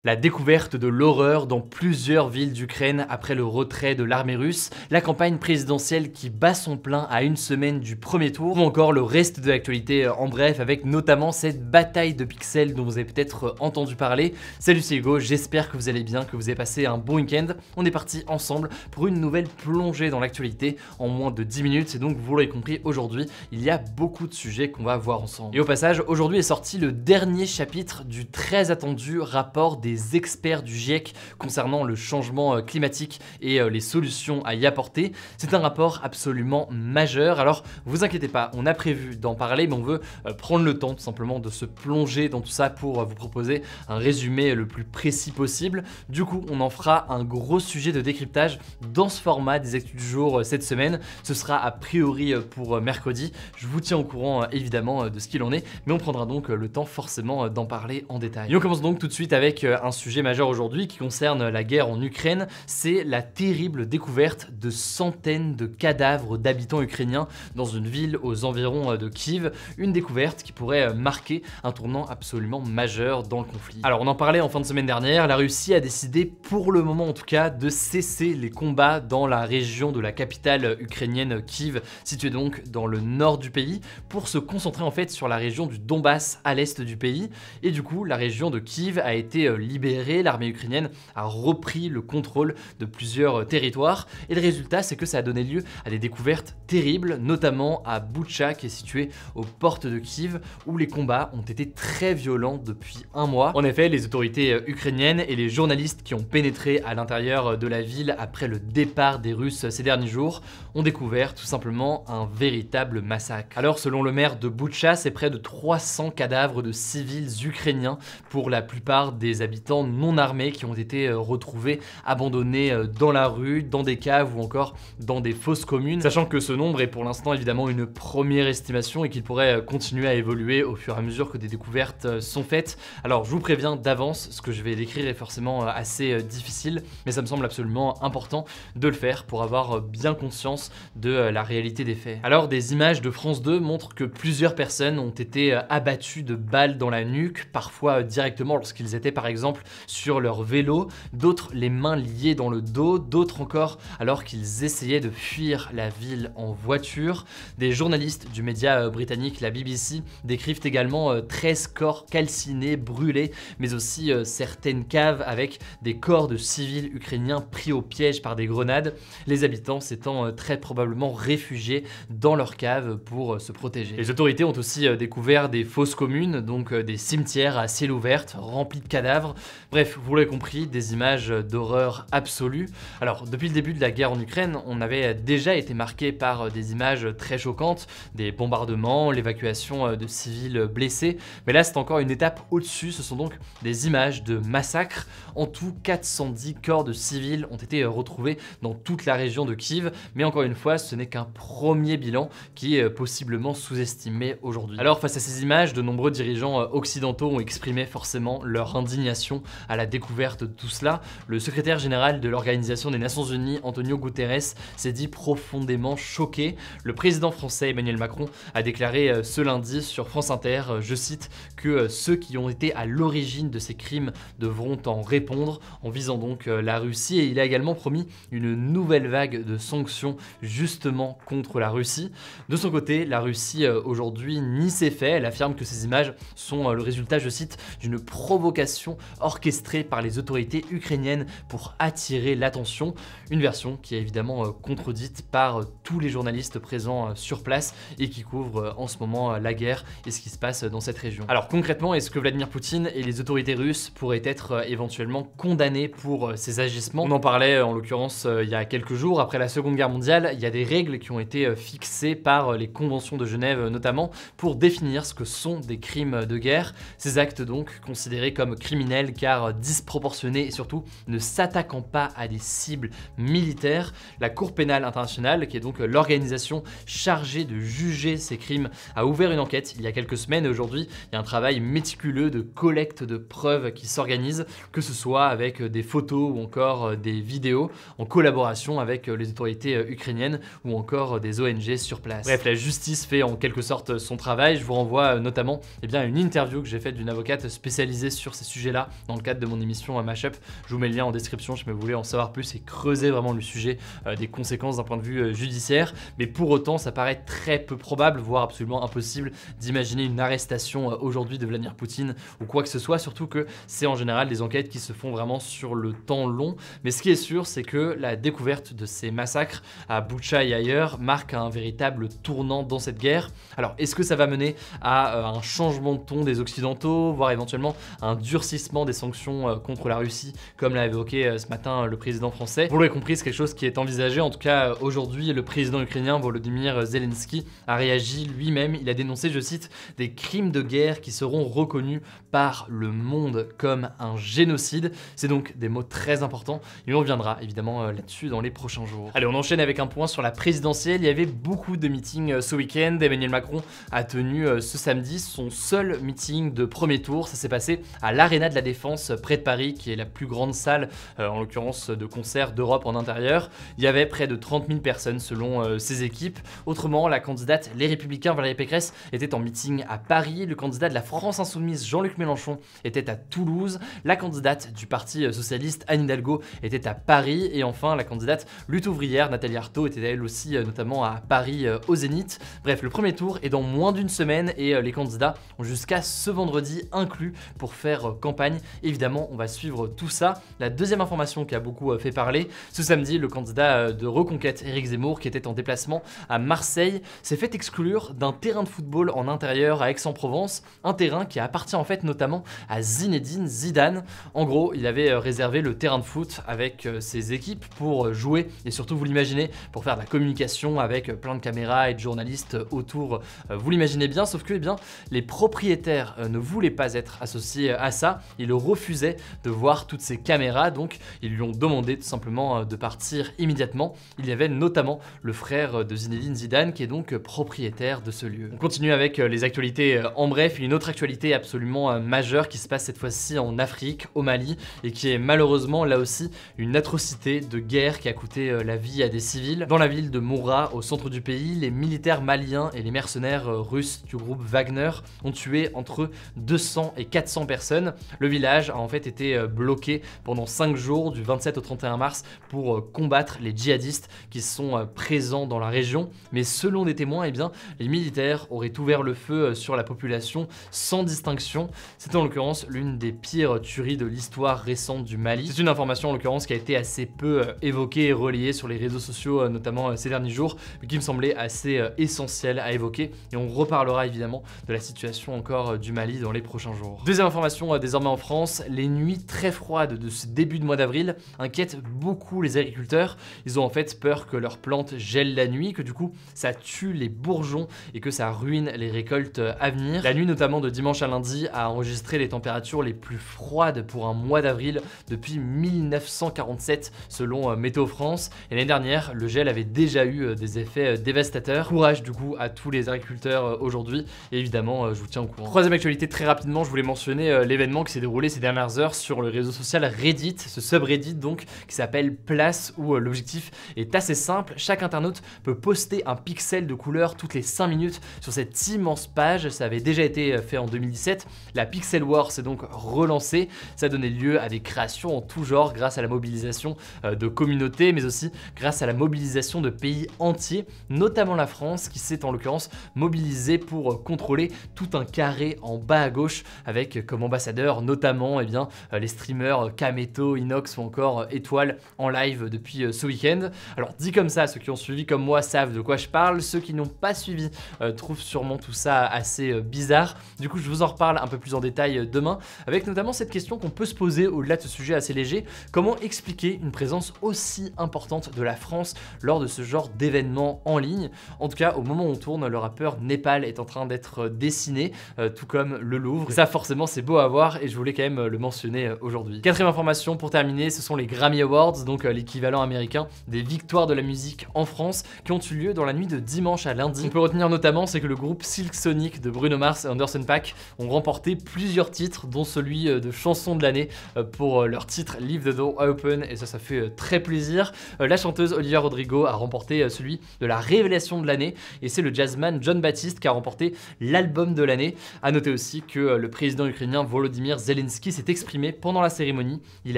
La découverte de l'horreur dans plusieurs villes d'Ukraine après le retrait de l'armée russe, la campagne présidentielle qui bat son plein à une semaine du premier tour, ou encore le reste de l'actualité en bref avec notamment cette bataille de pixels dont vous avez peut-être entendu parler. Salut, c'est Hugo, j'espère que vous allez bien, que vous avez passé un bon week-end. On est parti ensemble pour une nouvelle plongée dans l'actualité en moins de 10 minutes et donc vous l'aurez compris, aujourd'hui il y a beaucoup de sujets qu'on va voir ensemble. Et au passage, aujourd'hui est sorti le dernier chapitre du très attendu rapport des experts du GIEC concernant le changement climatique et les solutions à y apporter. C'est un rapport absolument majeur, alors vous inquiétez pas, on a prévu d'en parler, mais on veut prendre le temps tout simplement de se plonger dans tout ça pour vous proposer un résumé le plus précis possible. Du coup, on en fera un gros sujet de décryptage dans ce format des actus du jour cette semaine. Ce sera a priori pour mercredi. Je vous tiens au courant évidemment de ce qu'il en est, mais on prendra donc le temps forcément d'en parler en détail. Et on commence donc tout de suite avec un sujet majeur aujourd'hui qui concerne la guerre en Ukraine, c'est la terrible découverte de centaines de cadavres d'habitants ukrainiens dans une ville aux environs de Kiev, une découverte qui pourrait marquer un tournant absolument majeur dans le conflit. Alors on en parlait en fin de semaine dernière, la Russie a décidé pour le moment en tout cas de cesser les combats dans la région de la capitale ukrainienne Kiev, située donc dans le nord du pays, pour se concentrer en fait sur la région du Donbass à l'est du pays, et du coup la région de Kiev a été libérée, l'armée ukrainienne a repris le contrôle de plusieurs territoires et le résultat c'est que ça a donné lieu à des découvertes terribles, notamment à Boutcha qui est situé aux portes de Kiev où les combats ont été très violents depuis un mois. En effet, les autorités ukrainiennes et les journalistes qui ont pénétré à l'intérieur de la ville après le départ des Russes ces derniers jours ont découvert tout simplement un véritable massacre. Alors selon le maire de Boutcha, c'est près de 300 cadavres de civils ukrainiens, pour la plupart des habitants non armés qui ont été retrouvés abandonnés dans la rue, dans des caves ou encore dans des fosses communes, sachant que ce nombre est pour l'instant évidemment une première estimation et qu'il pourrait continuer à évoluer au fur et à mesure que des découvertes sont faites. Alors je vous préviens d'avance, ce que je vais décrire est forcément assez difficile, mais ça me semble absolument important de le faire pour avoir bien conscience de la réalité des faits. Alors des images de France 2 montrent que plusieurs personnes ont été abattues de balles dans la nuque, parfois directement lorsqu'ils étaient par exemple sur leur vélo, d'autres les mains liées dans le dos, d'autres encore alors qu'ils essayaient de fuir la ville en voiture. Des journalistes du média britannique, la BBC, décrivent également 13 corps calcinés, brûlés, mais aussi certaines caves avec des corps de civils ukrainiens pris au piège par des grenades, les habitants s'étant très probablement réfugiés dans leurs caves pour se protéger. Les autorités ont aussi découvert des fosses communes, donc des cimetières à ciel ouvert remplis de cadavres. Bref, vous l'avez compris, des images d'horreur absolue. Alors, depuis le début de la guerre en Ukraine, on avait déjà été marqué par des images très choquantes, des bombardements, l'évacuation de civils blessés, mais là c'est encore une étape au-dessus, ce sont donc des images de massacres. En tout, 410 corps de civils ont été retrouvés dans toute la région de Kiev, mais encore une fois, ce n'est qu'un premier bilan qui est possiblement sous-estimé aujourd'hui. Alors, face à ces images, de nombreux dirigeants occidentaux ont exprimé forcément leur indignation à la découverte de tout cela. Le secrétaire général de l'Organisation des Nations Unies, Antonio Guterres, s'est dit profondément choqué. Le président français Emmanuel Macron a déclaré ce lundi sur France Inter, je cite, que ceux qui ont été à l'origine de ces crimes devront en répondre, en visant donc la Russie, et il a également promis une nouvelle vague de sanctions justement contre la Russie. De son côté, la Russie aujourd'hui nie ces faits, elle affirme que ces images sont le résultat, je cite, d'une provocation orchestrée par les autorités ukrainiennes pour attirer l'attention, une version qui est évidemment contredite par tous les journalistes présents sur place et qui couvrent en ce moment la guerre et ce qui se passe dans cette région. Alors concrètement, est-ce que Vladimir Poutine et les autorités russes pourraient être éventuellement condamnés pour ces agissements? On en parlait en l'occurrence il y a quelques jours, après la Seconde Guerre mondiale, il y a des règles qui ont été fixées par les conventions de Genève notamment pour définir ce que sont des crimes de guerre. Ces actes donc considérés comme criminels car disproportionnés et surtout ne s'attaquant pas à des cibles militaires. La Cour pénale internationale, qui est donc l'organisation chargée de juger ces crimes, a ouvert une enquête il y a quelques semaines et aujourd'hui il y a un travail méticuleux de collecte de preuves qui s'organise, que ce soit avec des photos ou encore des vidéos en collaboration avec les autorités ukrainiennes ou encore des ONG sur place. Bref, la justice fait en quelque sorte son travail. Je vous renvoie notamment à une interview que j'ai faite d'une avocate spécialisée sur ces sujets-là ça dans le cadre de mon émission Mashup. Je vous mets le lien en description si vous voulez en savoir plus et creuser vraiment le sujet des conséquences d'un point de vue judiciaire. Mais pour autant, ça paraît très peu probable, voire absolument impossible d'imaginer une arrestation aujourd'hui de Vladimir Poutine ou quoi que ce soit, surtout que c'est en général des enquêtes qui se font vraiment sur le temps long. Mais ce qui est sûr, c'est que la découverte de ces massacres à Boutcha et ailleurs marque un véritable tournant dans cette guerre. Alors, est-ce que ça va mener à un changement de ton des Occidentaux, voire éventuellement un durcissement des sanctions contre la Russie, comme l'a évoqué ce matin le président français? Vous l'aurez compris, c'est quelque chose qui est envisagé. En tout cas, aujourd'hui, le président ukrainien Volodymyr Zelensky a réagi lui-même. Il a dénoncé, je cite, des crimes de guerre qui seront reconnus par le monde comme un génocide. C'est donc des mots très importants et on reviendra évidemment là-dessus dans les prochains jours. Allez, on enchaîne avec un point sur la présidentielle. Il y avait beaucoup de meetings ce week-end. Emmanuel Macron a tenu ce samedi son seul meeting de premier tour. Ça s'est passé à l'Arena de la Défense près de Paris, qui est la plus grande salle en l'occurrence de concert d'Europe en intérieur. Il y avait près de 30 000 personnes selon ses équipes. Autrement, la candidate Les Républicains Valérie Pécresse était en meeting à Paris. Le candidat de la France Insoumise Jean-Luc Mélenchon était à Toulouse. La candidate du Parti Socialiste Anne Hidalgo était à Paris. Et enfin, la candidate lutte ouvrière Nathalie Arthaud était elle aussi notamment à Paris au Zénith. Bref, le premier tour est dans moins d'une semaine et les candidats ont jusqu'à ce vendredi inclus pour faire campagne. Évidemment, on va suivre tout ça. La deuxième information qui a beaucoup fait parler, ce samedi, le candidat de Reconquête Éric Zemmour, qui était en déplacement à Marseille, s'est fait exclure d'un terrain de football en intérieur à Aix-en-Provence, un terrain qui appartient en fait notamment à Zinedine Zidane. En gros, il avait réservé le terrain de foot avec ses équipes pour jouer et surtout, vous l'imaginez, pour faire de la communication avec plein de caméras et de journalistes autour. Vous l'imaginez bien, sauf que eh bien, les propriétaires ne voulaient pas être associés à ça. Ils refusaient de voir toutes ces caméras, donc ils lui ont demandé tout simplement de partir immédiatement. Il y avait notamment le frère de Zinedine Zidane qui est donc propriétaire de ce lieu. On continue avec les actualités en bref. Une autre actualité absolument majeure qui se passe cette fois-ci en Afrique, au Mali, et qui est malheureusement là aussi une atrocité de guerre qui a coûté la vie à des civils. Dans la ville de Moura, au centre du pays, les militaires maliens et les mercenaires russes du groupe Wagner ont tué entre 200 et 400 personnes. Le village a en fait été bloqué pendant 5 jours du 27 au 31 mars pour combattre les djihadistes qui sont présents dans la région. Mais selon des témoins, eh bien, les militaires auraient ouvert le feu sur la population sans distinction. C'est en l'occurrence l'une des pires tueries de l'histoire récente du Mali. C'est une information en l'occurrence qui a été assez peu évoquée et relayée sur les réseaux sociaux, notamment ces derniers jours, mais qui me semblait assez essentielle à évoquer. Et on reparlera évidemment de la situation encore du Mali dans les prochains jours. Deuxième information désormais en France, les nuits très froides de ce début de mois d'avril inquiètent beaucoup les agriculteurs. Ils ont en fait peur que leurs plantes gèlent la nuit, que du coup ça tue les bourgeons et que ça ruine les récoltes à venir. La nuit notamment de dimanche à lundi a enregistré les températures les plus froides pour un mois d'avril depuis 1947 selon Météo France. Et l'année dernière, le gel avait déjà eu des effets dévastateurs. Courage du coup à tous les agriculteurs aujourd'hui et évidemment je vous tiens au courant. Troisième actualité très rapidement, je voulais mentionner l'événement qui s'est déroulé ces dernières heures sur le réseau social Reddit, ce subreddit donc qui s'appelle Place, où l'objectif est assez simple. Chaque internaute peut poster un pixel de couleur toutes les 5 minutes sur cette immense page. Ça avait déjà été fait en 2017. La Pixel War s'est donc relancée. Ça a donné lieu à des créations en tout genre grâce à la mobilisation de communautés, mais aussi grâce à la mobilisation de pays entiers, notamment la France qui s'est en l'occurrence mobilisée pour contrôler tout un carré en bas à gauche avec comme ambassadeur notamment eh bien, les streamers Kameto, Inox ou encore Étoile en live depuis ce week-end. Alors dit comme ça, ceux qui ont suivi comme moi savent de quoi je parle, ceux qui n'ont pas suivi trouvent sûrement tout ça assez bizarre. Du coup je vous en reparle un peu plus en détail demain, avec notamment cette question qu'on peut se poser au-delà de ce sujet assez léger: comment expliquer une présence aussi importante de la France lors de ce genre d'événements en ligne? En tout cas au moment où on tourne, le rappeur Népal est en train d'être dessiné, tout comme le Louvre. Et ça forcément c'est beau à voir et je voulais quand même le mentionner aujourd'hui. Quatrième information pour terminer, ce sont les Grammy Awards, donc l'équivalent américain des victoires de la musique en France, qui ont eu lieu dans la nuit de dimanche à lundi. On peut retenir notamment c'est que le groupe Silk Sonic de Bruno Mars et Anderson .Paak ont remporté plusieurs titres, dont celui de chanson de l'année pour leur titre Leave the Door Open, et ça fait très plaisir. La chanteuse Olivia Rodrigo a remporté celui de la révélation de l'année, et c'est le jazzman John Baptiste qui a remporté l'album de l'année. A noter aussi que le président ukrainien Volodymyr Zelensky Zelensky s'est exprimé pendant la cérémonie. Il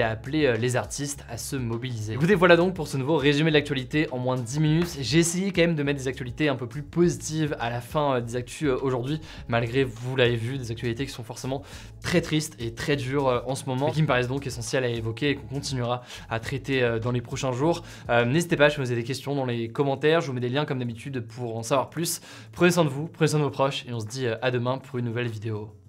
a appelé les artistes à se mobiliser. Écoutez, voilà donc pour ce nouveau résumé de l'actualité en moins de 10 minutes. J'ai essayé quand même de mettre des actualités un peu plus positives à la fin des actus aujourd'hui, malgré, vous l'avez vu, des actualités qui sont forcément très tristes et très dures en ce moment, et qui me paraissent donc essentielles à évoquer et qu'on continuera à traiter dans les prochains jours. N'hésitez pas à me poser des questions dans les commentaires, je vous mets des liens comme d'habitude pour en savoir plus. Prenez soin de vous, prenez soin de vos proches, et on se dit à demain pour une nouvelle vidéo.